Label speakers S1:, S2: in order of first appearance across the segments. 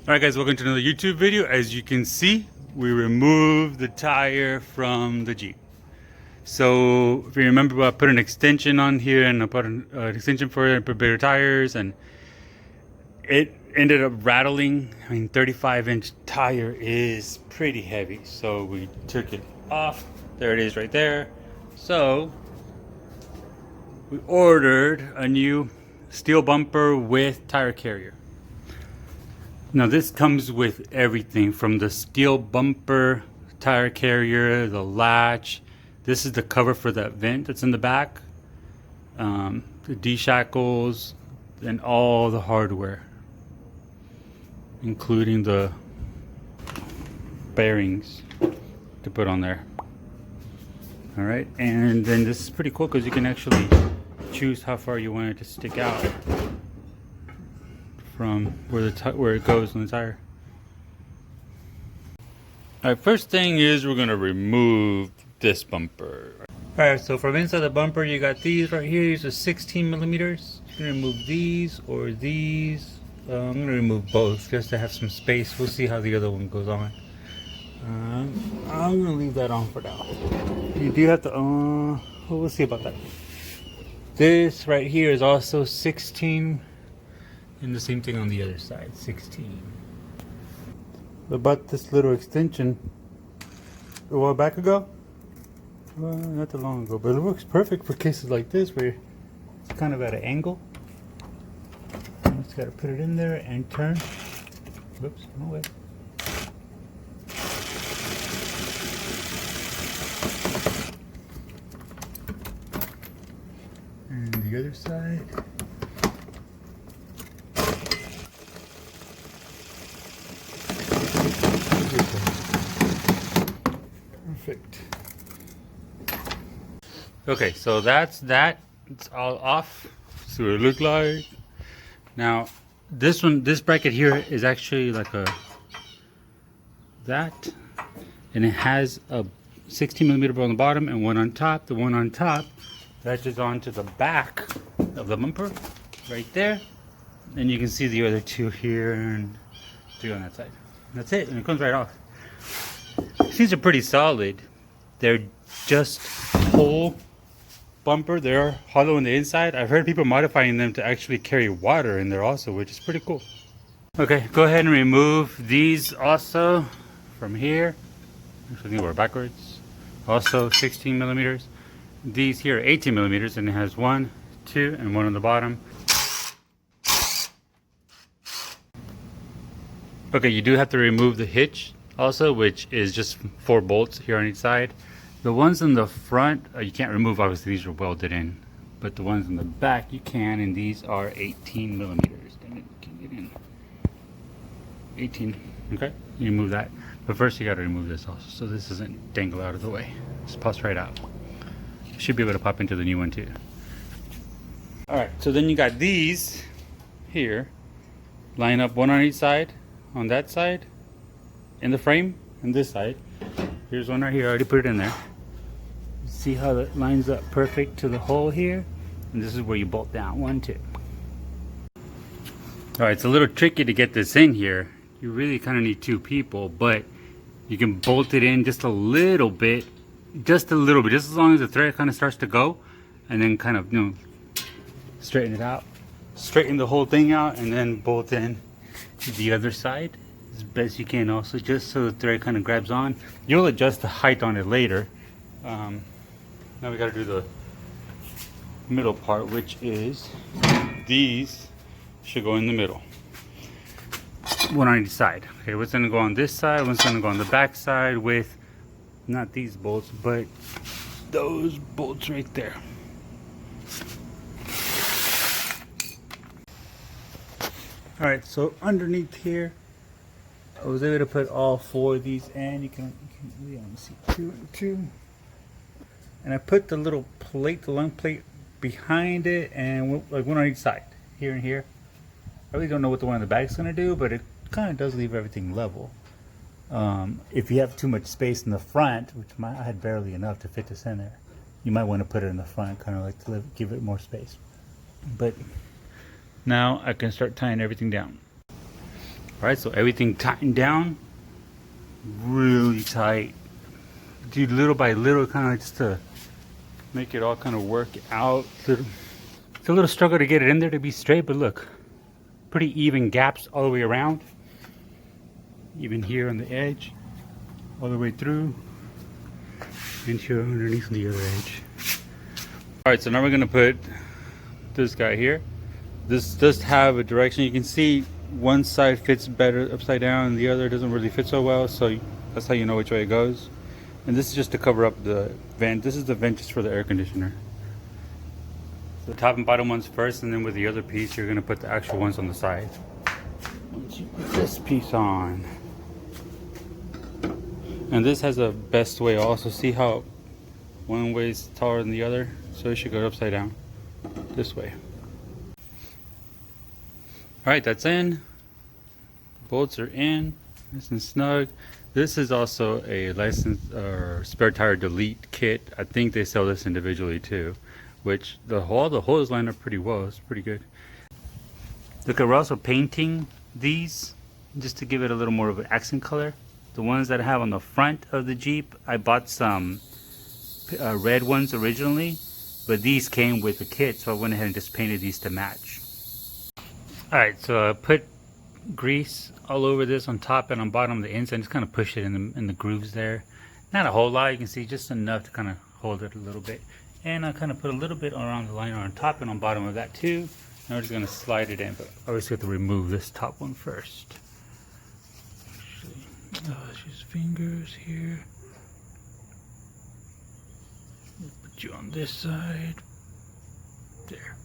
S1: Alright guys, welcome to another YouTube video. As you can see, we removed the tire from the Jeep. So if you remember, I put an extension on here and I put an extension for it and put bigger tires, and it ended up rattling. I mean, 35-inch tire is pretty heavy. So we took it off. There it is right there. So we ordered a new steel bumper with tire carrier. Now this comes with everything from the steel bumper, tire carrier, the latch. This is the cover for that vent that's in the back, the D-shackles, and all the hardware, including the bearings to put on there. All right, and then this is pretty cool because you can actually choose how far you want it to stick out from where it goes on the tire. All right, first thing is we're gonna remove this bumper. All right, so from inside the bumper, you got these right here. These are 16 millimeters. You can remove these or these. I'm gonna remove both just to have some space. We'll see how the other one goes on. I'm gonna leave that on for now. You do have to. We'll see about that. This right here is also 16. And the same thing on the other side, 16. About this little extension, a while back ago, well, not too long ago, but it works perfect for cases like this where it's kind of at an angle. You just gotta put it in there and turn. Whoops, no way. And the other side. Perfect. Okay, so that's that. It's all off. See what it look like. Now, this bracket here is actually like that, and it has a 16 millimeter on the bottom and one on top. The one on top latches onto the back of the bumper, right there. And you can see the other two here and three on that side. That's it, and it comes right off. These are pretty solid. They're just whole bumper. They're hollow on the inside. I've heard people modifying them to actually carry water in there also, which is pretty cool. Okay, go ahead and remove these also from here. Actually, we're backwards. Also 16 millimeters. These here are 18 millimeters, and it has 1, 2, and 1 on the bottom. Okay, you do have to remove the hitch also, which is just 4 bolts here on each side. The ones in the front, you can't remove, obviously these are welded in, but the ones in the back you can, and these are 18 millimeters. Damn it, can't get in. 18, okay, you remove that. But first you gotta remove this also, so this doesn't dangle out of the way. Just pops right out. You should be able to pop into the new one too. Alright, so then you got these here, line up one on each side, on that side, in the frame, and this side. Here's one right here, I already put it in there. See how that lines up perfect to the hole here? And this is where you bolt down, 1, 2. Alright, it's a little tricky to get this in here. You really kind of need 2 people, but you can bolt it in just a little bit, just as long as the thread kind of starts to go, and then kind of, straighten it out. Straighten the whole thing out, and then bolt in the other side as best you can also, just so the thread kind of grabs on. You'll adjust the height on it later. Now we got to do the middle part, which is these should go in the middle, one on each side. Okay, what's going to go on this side, what's going to go on the back side, with not these bolts but those bolts right there. All right, so underneath here I was able to put all 4 of these in. You can really only see 2 and 2. And I put the little plate, the long plate, behind it, and like one on each side, here and here. I really don't know what the one in the back is going to do, but it kind of does leave everything level. If you have too much space in the front, which I had barely enough to fit this in there, you might want to put it in the front, kind of like to give it more space. But now I can start tying everything down. Alright, so everything tightened down. Really tight. Do little by little, kind of just to make it all kind of work out. It's a little struggle to get it in there to be straight, but look, pretty even gaps all the way around. Even here on the edge, all the way through, and here underneath on the other edge. Alright, so now we're gonna put this guy here. This does have a direction. You can see one side fits better upside down and the other doesn't really fit so well, so that's how you know which way it goes. And this is just to cover up the vent. This is the vent just for the air conditioner. The top and bottom ones first, and then with the other piece you're gonna put the actual ones on the side. Once you put this piece on, and this has a best way also. See how one way is taller than the other, so it should go upside down this way. Alright, that's in. Bolts are in, nice and snug. This is also a license or spare tire delete kit. I think they sell this individually too, which the holes line up pretty well. It's pretty good. Look, we're also painting these just to give it a little more of an accent color. The ones that I have on the front of the Jeep, I bought some red ones originally, but these came with the kit, so I went ahead and just painted these to match. Alright, so I put grease all over this on top and on bottom of the inside. Just kind of push it in the grooves there. Not a whole lot, you can see just enough to kind of hold it a little bit. And I kind of put a little bit around the liner on top and on bottom of that too. Now we're just going to slide it in, but I always have to remove this top one first. Just fingers here. Put you on this side. There.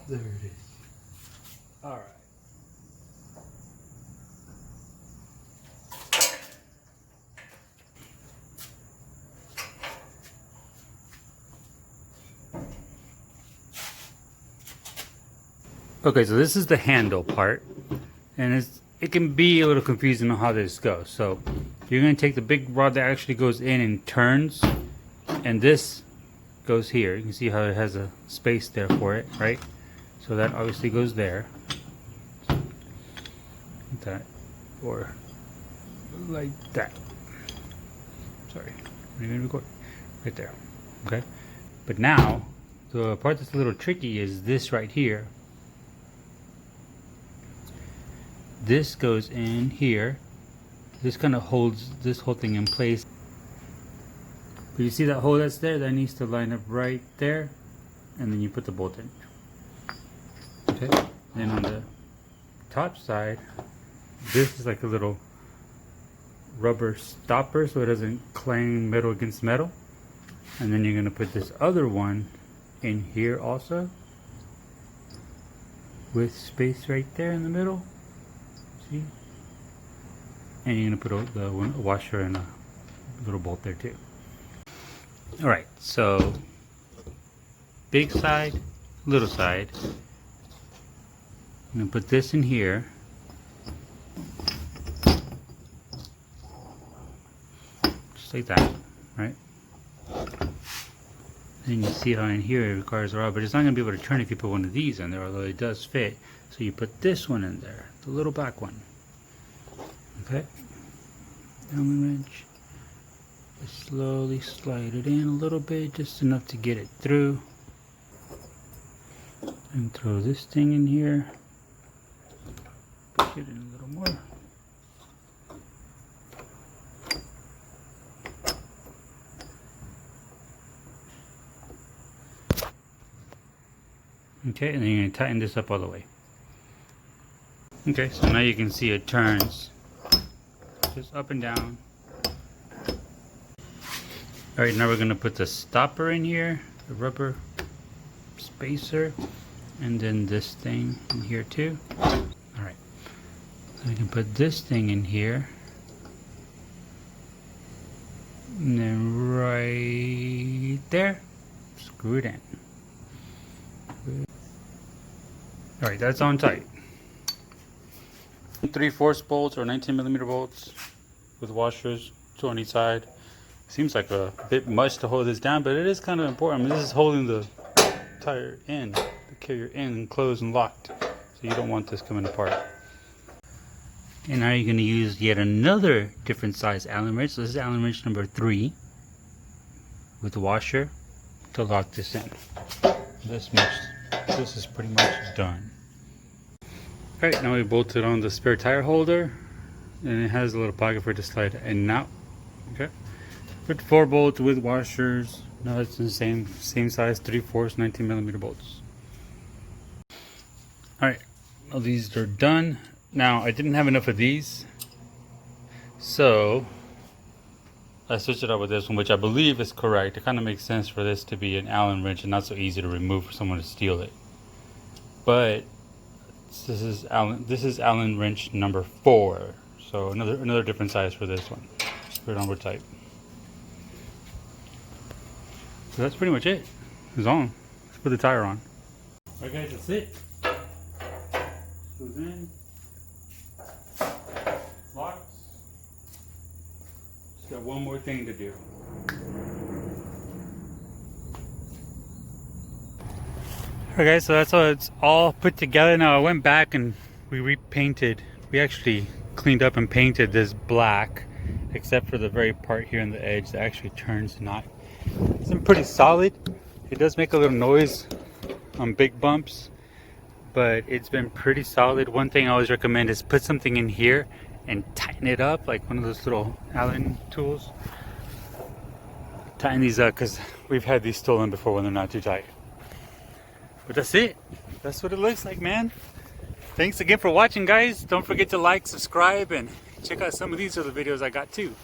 S1: There it is. All right. Okay, so this is the handle part, and it can be a little confusing on how this goes. So you're going to take the big rod that actually goes in and turns, and this goes here. You can see how it has a space there for it, right? So that obviously goes there, like that, or like that. Sorry, right there. Okay, but now the part that's a little tricky is this right here. This goes in here. This kind of holds this whole thing in place. But you see that hole that's there? That needs to line up right there, and then you put the bolt in. Okay. Then on the top side, this is like a little rubber stopper so it doesn't clang metal against metal. And then you're going to put this other one in here also, with space right there in the middle. See? And you're going to put the washer and a little bolt there too. Alright, so big side, little side. I'm going to put this in here. Just like that, right? Then you see how in here it requires a rod, but it's not going to be able to turn if you put one of these in there, although it does fit. So you put this one in there, the little back one. Okay? Allen wrench. Just slowly slide it in a little bit, just enough to get it through. And throw this thing in here. Push it in a little more. Okay, and then you're going to tighten this up all the way. Okay, so now you can see it turns just up and down. Alright, now we're going to put the stopper in here, the rubber spacer, and then this thing in here too. Alright, so we can put this thing in here, and then right there, screw it in. All right, that's on tight. 3/4 bolts or 19mm bolts with washers, 2 on each side. Seems like a bit much to hold this down, but it is kind of important. I mean, this is holding the tire in, the carrier in and closed and locked. So you don't want this coming apart. And now you're going to use yet another different size Allen wrench. So this is Allen wrench number 3 with the washer to lock this in. This is pretty much done. Alright, now we bolted on the spare tire holder, and it has a little pocket for it to slide in and out. Okay, put 4 bolts with washers. Now it's the same size, 3/4 19mm bolts. Alright, well, these are done. Now I didn't have enough of these, so I switched it up with this one, which I believe is correct. It kind of makes sense for this to be an Allen wrench and not so easy to remove for someone to steal it. But this is Allen wrench number 4, so another different size for this one. Put it on with type. So that's pretty much it. It's on. Let's put the tire on. Alright guys, that's it. Goes in. Locks. Just got one more thing to do. Alright guys, so that's how it's all put together. Now I went back and we repainted. We actually cleaned up and painted this black, except for the very part here on the edge that actually turns not. It's been pretty solid. It does make a little noise on big bumps, but it's been pretty solid. One thing I always recommend is put something in here and tighten it up, like one of those little Allen tools. Tighten these up, because we've had these stolen before when they're not too tight. But that's it. That's what it looks like, man. Thanks again for watching, guys. Don't forget to like, subscribe, and check out some of these other videos I got too.